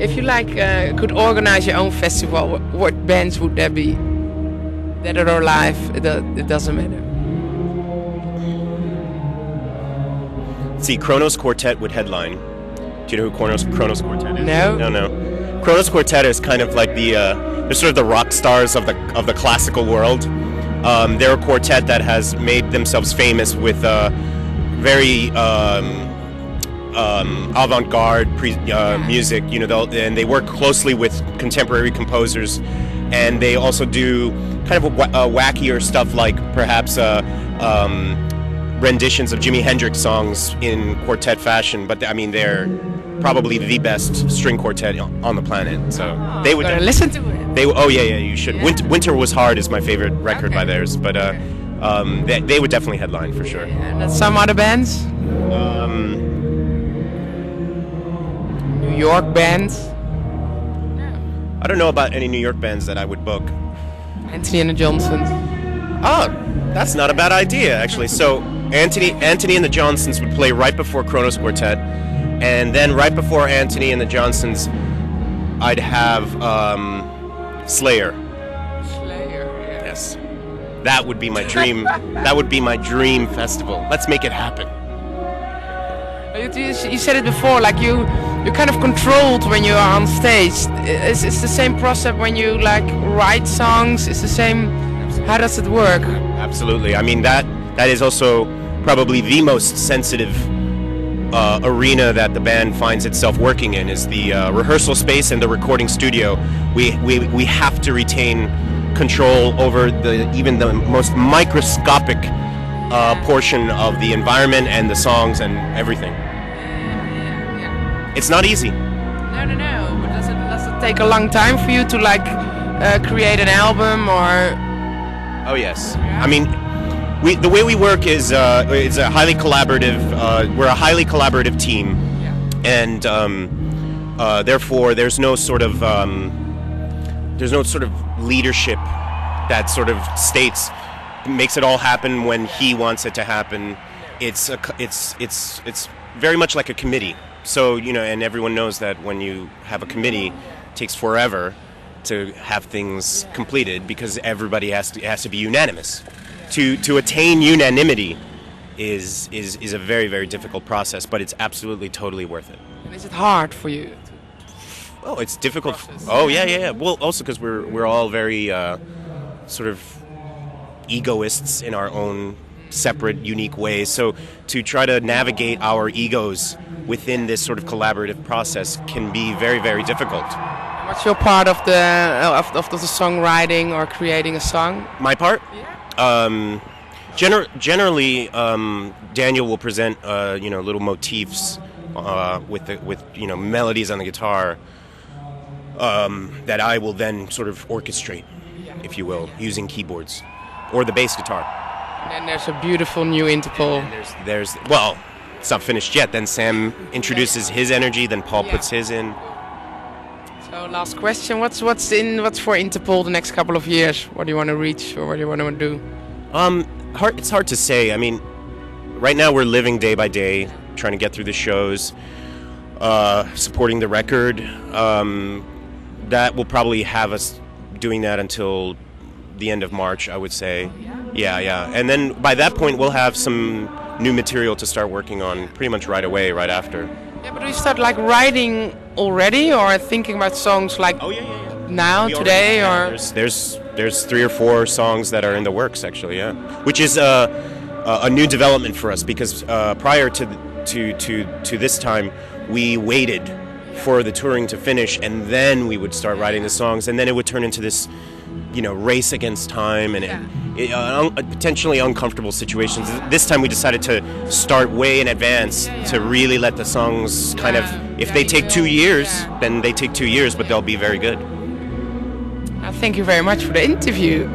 If you could organize your own festival, what bands would there be? Dead or alive, it doesn't matter. See, Kronos Quartet would headline. Do you know who Kronos Quartet is? No. No. Kronos Quartet is kind of like they're sort of the rock stars of the classical world. They're a quartet that has made themselves famous with very avant-garde music. You know, and they work closely with contemporary composers, and they also do kind of wackier stuff, like perhaps renditions of Jimi Hendrix songs in quartet fashion. But I mean, they're probably the best string quartet on the planet. So they would listen to it. You should. Yeah. Winter Was Hard is my favorite record by theirs, but they would definitely headline for sure. And some other bands? New York bands? I don't know about any New York bands that I would book. Anthony and the Johnsons. Oh, that's not a bad idea, actually. So Anthony and the Johnsons would play right before Kronos Quartet, and then right before Anthony and the Johnsons, I'd have Slayer. Slayer. Yes, that would be my dream. That would be my dream festival. Let's make it happen. You said it before, like you're kind of controlled when you are on stage. It's the same process when you write songs. It's the same. How does it work? Absolutely. I mean, that is also probably the most sensitive arena that the band finds itself working in, is the rehearsal space and the recording studio. We have to retain control over even the most microscopic portion of the environment and the songs and everything. It's not easy. No. But does it take a long time for you to create an album or? Oh yes. I mean, the way we work is it's a highly collaborative. We're a highly collaborative team, and therefore there's no sort of leadership that sort of makes it all happen when he wants it to happen. It's very much like a committee. So, you know, and everyone knows that when you have a committee, it takes forever to have things completed because everybody has to be unanimous. To attain unanimity is a very, very difficult process, but it's absolutely totally worth it. And is it hard for you? Oh, it's difficult. Oh, yeah. Well, also because we're all very sort of egoists in our own separate, unique ways. So to try to navigate our egos within this sort of collaborative process can be very, very difficult. What's your part of the songwriting or creating a song? My part? Yeah. Generally, Daniel will present little motifs with melodies on the guitar that I will then sort of orchestrate, if you will, using keyboards or the bass guitar. And then there's a beautiful new Interpol. And there's it's not finished yet. Then Sam introduces his energy, then Paul puts his in. So last question: What's for Interpol the next couple of years? What do you want to reach, or what do you want to do? It's hard to say. I mean, right now we're living day by day, trying to get through the shows, supporting the record. That will probably have us doing that until the end of March, I would say. Yeah. And then by that point, we'll have some new material to start working on pretty much right away, right after. Yeah, but do you start writing already, or thinking about songs now, today, or? There's 3 or 4 songs that are in the works, actually, yeah. Which is a new development for us, because prior to this time, we waited for the touring to finish, and then we would start writing the songs, and then it would turn into this, race against time and potentially uncomfortable situations. This time we decided to start way in advance to really let the songs if they take 2 years, then they take 2 years, but they'll be very good. Thank you very much for the interview.